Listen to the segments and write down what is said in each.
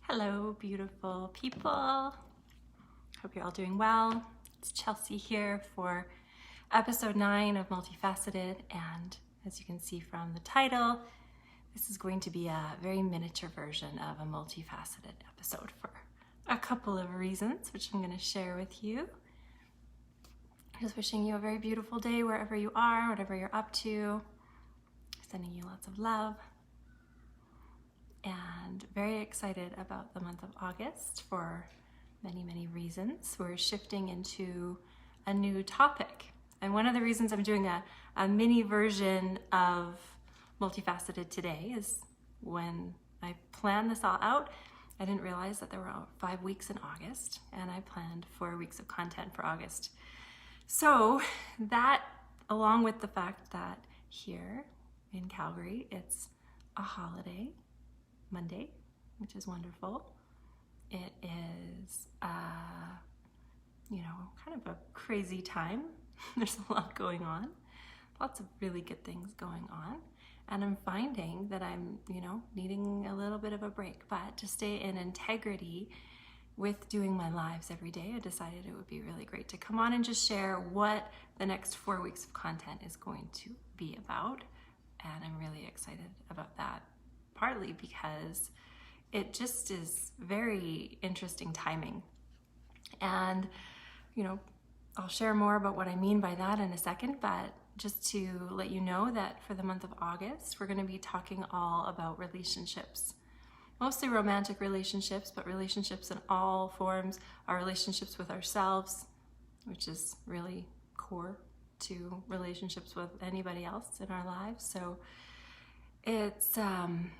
Hello, beautiful people. Hope you're all doing well. It's Chelsea here for episode 9 of Multifaceted, and as you can see from the title, this is going to be a very miniature version of a multifaceted episode for a couple of reasons, which I'm going to share with you. Just wishing you a very beautiful day wherever you are, whatever you're up to. Sending you lots of love. And very excited about the month of August for many, many reasons. We're shifting into a new topic. And one of the reasons I'm doing a mini version of Multifaceted today is when I planned this all out, I didn't realize that there were 5 weeks in August, and I planned 4 weeks of content for August. So that, along with the fact that here in Calgary, it's a holiday, Monday, which is wonderful. It is, kind of a crazy time. There's a lot going on, lots of really good things going on. And I'm finding that I'm, needing a little bit of a break, but to stay in integrity with doing my lives every day, I decided it would be really great to come on and just share what the next 4 weeks of content is going to be about. And I'm really excited about that. Partly because it just is very interesting timing. And, I'll share more about what I mean by that in a second, but just to let you know that for the month of August, we're going to be talking all about relationships. Mostly romantic relationships, but relationships in all forms, our relationships with ourselves, which is really core to relationships with anybody else in our lives. So it's going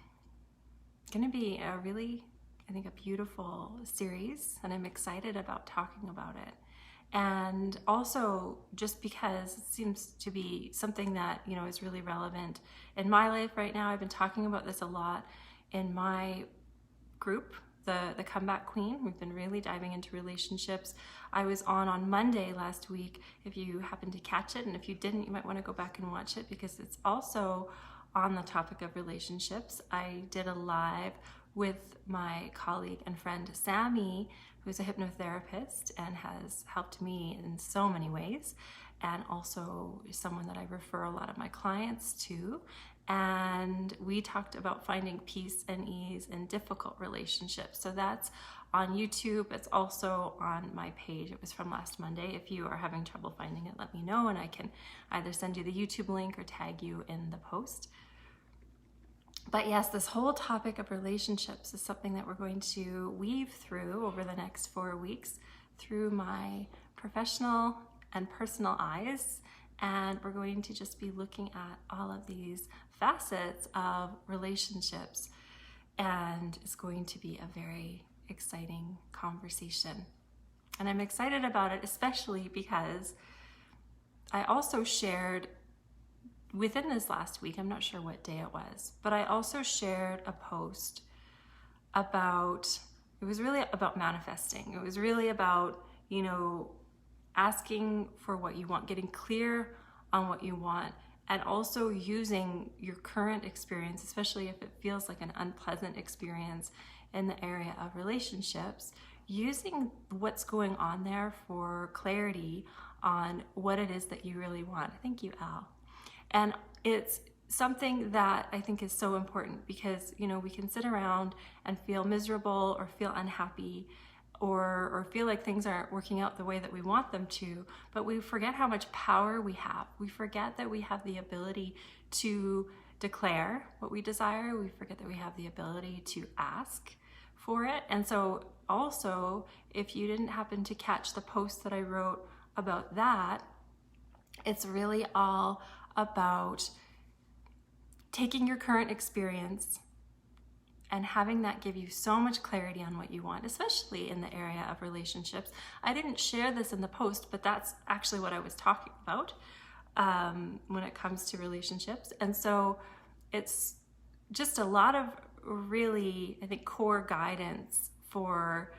to be a really, a beautiful series, and I'm excited about talking about it. And also just because it seems to be something that, is really relevant in my life right now. I've been talking about this a lot in my group, the Comeback Queen. We've been really diving into relationships. I was on Monday last week, if you happened to catch it, and if you didn't, you might want to go back and watch it because it's also on the topic of relationships. I did a live with my colleague and friend Sammy, who's a hypnotherapist and has helped me in so many ways, and also someone that I refer a lot of my clients to. And we talked about finding peace and ease in difficult relationships. So that's on YouTube. It's also on my page. It was from last Monday. If you are having trouble finding it, let me know, and I can either send you the YouTube link or tag you in the post. But yes, this whole topic of relationships is something that we're going to weave through over the next 4 weeks through my professional and personal eyes. And we're going to just be looking at all of these facets of relationships. And it's going to be a very exciting conversation. And I'm excited about it, especially because I also shared within this last week, I'm not sure what day it was, but I also shared a post about, it was really about manifesting. It was really about, asking for what you want, getting clear on what you want, and also using your current experience, especially if it feels like an unpleasant experience in the area of relationships, using what's going on there for clarity on what it is that you really want. Thank you, Al. And it's something that I think is so important because, we can sit around and feel miserable or feel unhappy or feel like things aren't working out the way that we want them to, but we forget how much power we have. We forget that we have the ability to declare what we desire. We forget that we have the ability to ask for it. And so also, if you didn't happen to catch the post that I wrote about that, it's really all about taking your current experience and having that give you so much clarity on what you want, especially in the area of relationships. I didn't share this in the post, but that's actually what I was talking about when it comes to relationships. And so it's just a lot of really, core guidance for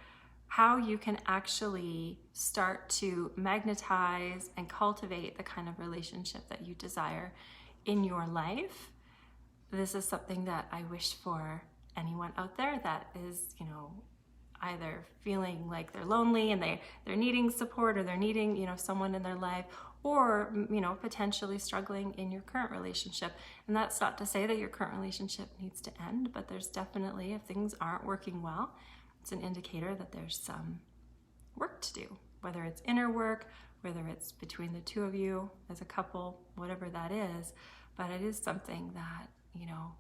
how you can actually start to magnetize and cultivate the kind of relationship that you desire in your life. This is something that I wish for anyone out there that is, you know, either feeling like they're lonely and they're needing support, or they're needing, you know, someone in their life, or, you know, potentially struggling in your current relationship. And that's not to say that your current relationship needs to end, but there's definitely, if things aren't working well, it's an indicator that there's some work to do, whether it's inner work, whether it's between the two of you as a couple, whatever that is. But it is something that, you know,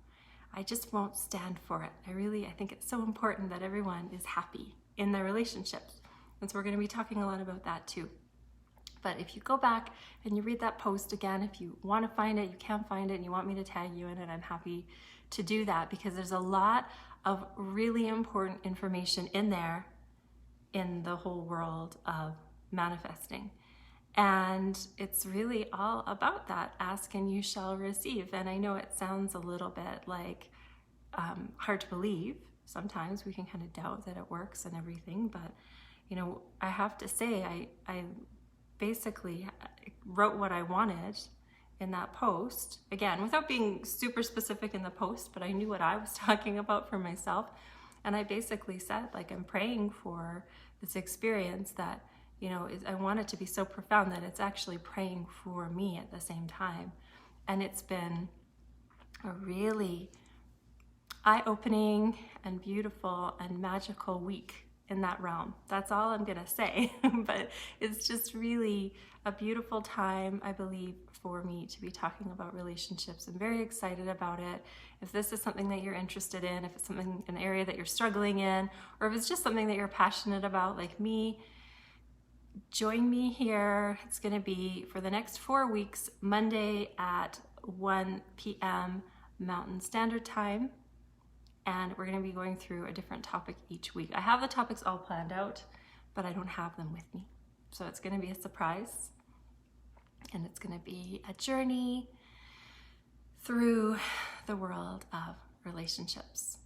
I just won't stand for it. I think it's so important that everyone is happy in their relationships. And so we're going to be talking a lot about that too. But if you go back and you read that post again, if you want to find it, you can find it, and you want me to tag you in it, I'm happy to do that, because there's a lot of really important information in there in the whole world of manifesting. And it's really all about that. Ask and you shall receive. And I know it sounds a little bit like hard to believe. Sometimes we can kind of doubt that it works and everything. But, you know, I have to say, I basically wrote what I wanted in that post. Again, without being super specific in the post, but I knew what I was talking about for myself. And I basically said, like, I'm praying for this experience that, you know, I want it to be so profound that it's actually praying for me at the same time. And it's been a really eye-opening and beautiful and magical week in that realm. That's all I'm gonna say. But it's just really a beautiful time, I believe, for me to be talking about relationships. I'm very excited about it. If this is something that you're interested in, if it's something, an area that you're struggling in, or if it's just something that you're passionate about like me, join me here. It's going to be for the next 4 weeks, Monday at 1 p.m. Mountain Standard Time. And we're going to be going through a different topic each week. I have the topics all planned out, but I don't have them with me. So it's going to be a surprise. And it's going to be a journey through the world of relationships.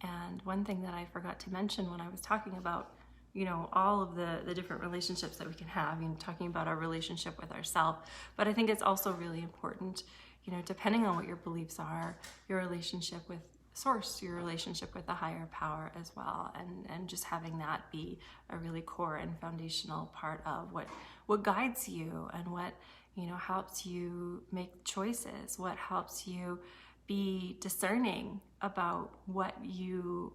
And one thing that I forgot to mention when I was talking about, you know, all of the different relationships that we can have, you know, talking about our relationship with ourselves. But I think it's also really important, you know, depending on what your beliefs are, your relationship with Source, your relationship with the higher power as well, and just having that be a really core and foundational part of what guides you, and what, you know, helps you make choices, what helps you be discerning about what you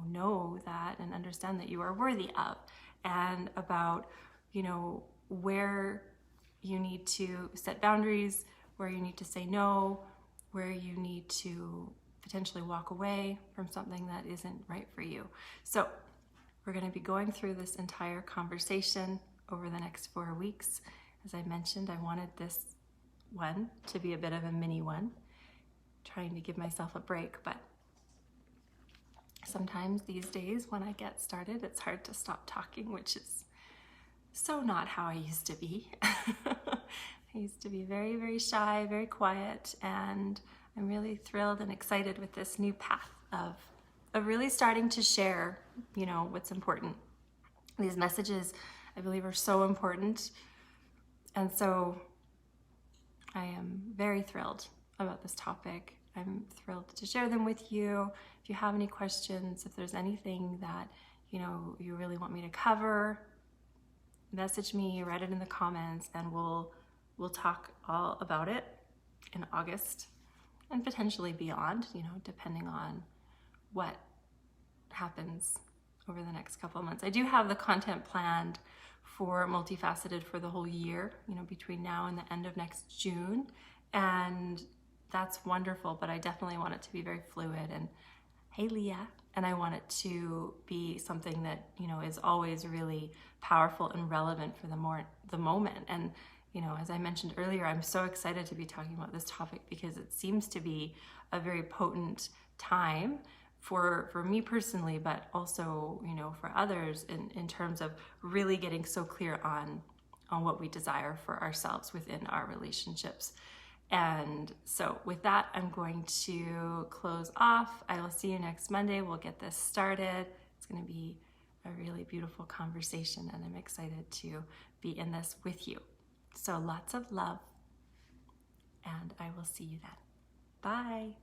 know that and understand that you are worthy of, and about, you know, where you need to set boundaries, where you need to say no, where you need to potentially walk away from something that isn't right for you. So we're going to be going through this entire conversation over the next 4 weeks. As I mentioned, I wanted this one to be a bit of a mini one, trying to give myself a break, but sometimes these days when I get started, it's hard to stop talking, which is so not how I used to be. I used to be very, very shy, very quiet, and I'm really thrilled and excited with this new path of really starting to share, you know, what's important. These messages, I believe, are so important. And so I am very thrilled about this topic. I'm thrilled to share them with you. If you have any questions, if there's anything that, you know, you really want me to cover, message me, write it in the comments, and we'll talk all about it in August and potentially beyond, you know, depending on what happens over the next couple of months. I do have the content planned for Multifaceted for the whole year, you know, between now and the end of next June. And that's wonderful, but I definitely want it to be very fluid and, hey Leah, and I want it to be something that, you know, is always really powerful and relevant for the moment. And, you know, as I mentioned earlier, I'm so excited to be talking about this topic because it seems to be a very potent time for me personally, but also, you know, for others in terms of really getting so clear on what we desire for ourselves within our relationships. And so with that, I'm going to close off. I will see you next Monday. We'll get this started. It's going to be a really beautiful conversation, and I'm excited to be in this with you. So lots of love, and I will see you then. Bye.